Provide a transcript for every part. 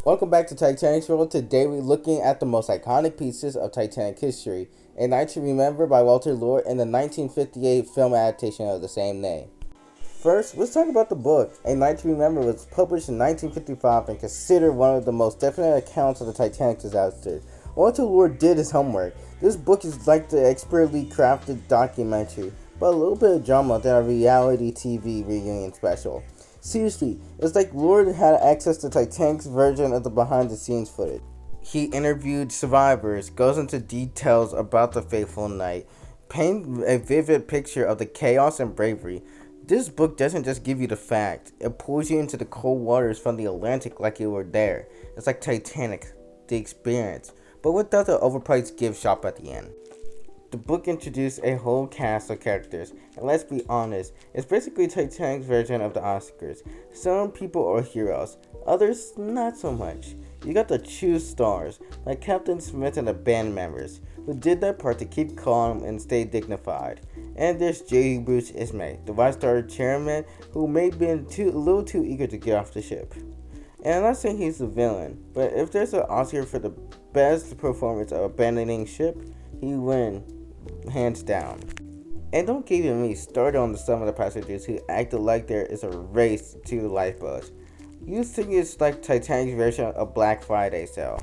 Welcome back to Titanic's World. Today we're looking at the most iconic pieces of Titanic history, A Night to Remember by Walter Lord and the 1958 film adaptation of the same name. First, let's talk about the book. A Night to Remember was published in 1955 and considered one of the most definite accounts of the Titanic disaster. Walter Lord did his homework. This book is like the expertly crafted documentary, but a little bit of drama than a reality TV reunion special. Seriously, it's like Lord had access to Titanic's version of the behind-the-scenes footage. He interviewed survivors, goes into details about the fateful night, paints a vivid picture of the chaos and bravery. This book doesn't just give you the fact, it pulls you into the cold waters from the Atlantic like you were there. It's like Titanic, the experience, but without the overpriced gift shop at the end. The book introduced a whole cast of characters, and let's be honest, it's basically Titanic's version of the Oscars. Some people are heroes, others not so much. You got the true stars, like Captain Smith and the band members, who did their part to keep calm and stay dignified. And there's J. Bruce Ismay, the five-star chairman, who may have been a little too eager to get off the ship. And I'm not saying he's the villain, but if there's an Oscar for the best performance of abandoning ship, he win. Hands down. And don't get me started on some of the passengers who acted like there is a race to the lifeboats. You think it's like Titanic's version of Black Friday sale.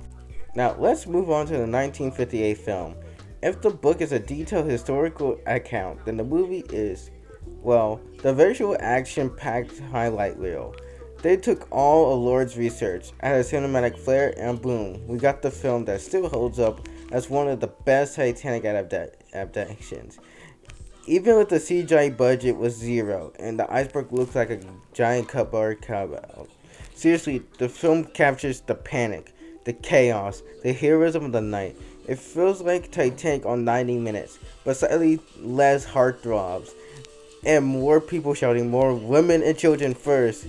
Now let's move on to the 1958 film. If the book is a detailed historical account, then the movie is, well, the visual action-packed highlight reel. They took all of Lord's research, added cinematic flair, and boom, we got the film that still holds up as one of the best Titanic adaptations. Even with the CGI budget was zero, and the iceberg looks like a giant cupboard cutout. Seriously, the film captures the panic, the chaos, the heroism of the night. It feels like Titanic on 90 minutes, but slightly less heartthrobs, and more people shouting, more women and children first.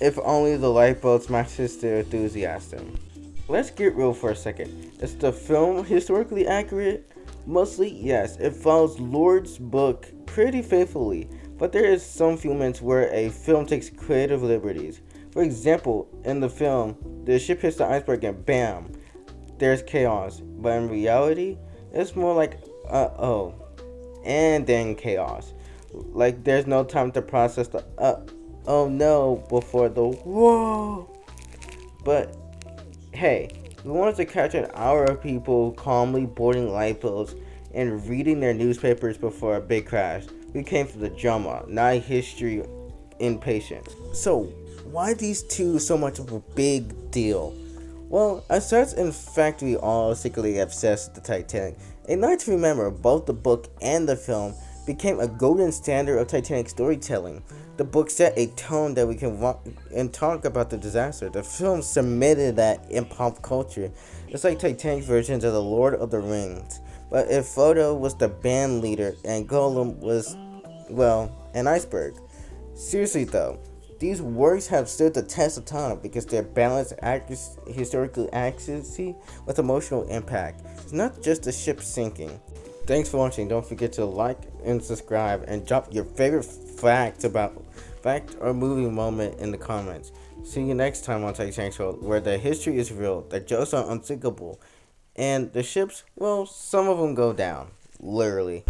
If only the lifeboats matches their enthusiasm. Let's get real for a second. Is the film historically accurate? Mostly, yes. It follows Lord's book pretty faithfully, but there is some few moments where a film takes creative liberties. For example, in the film, the ship hits the iceberg and bam, there's chaos. But in reality, it's more like, uh-oh, and then chaos. Like there's no time to process the, oh no, before the whoa. But hey, we wanted to catch an hour of people calmly boarding lifeboats and reading their newspapers before a big crash. We came for the drama, not history impatience. So, why these two so much of a big deal? Well, as such, in fact, we all secretly obsessed with the Titanic. A Night to Remember, both the book and the film, became a golden standard of Titanic storytelling. The book set a tone that we can walk and talk about the disaster. The film cemented that in pop culture. It's like Titanic's versions of The Lord of the Rings. But if Frodo was the band leader and Gollum was, well, an iceberg. Seriously though, these works have stood the test of time because they're balanced historical accuracy with emotional impact. It's not just the ship sinking. Thanks for watching. Don't forget to like and subscribe and drop your favorite fact or movie moment in the comments. See you next time on Titanic's World, where the history is real, the jokes are unsinkable, and the ships, well, some of them go down, literally.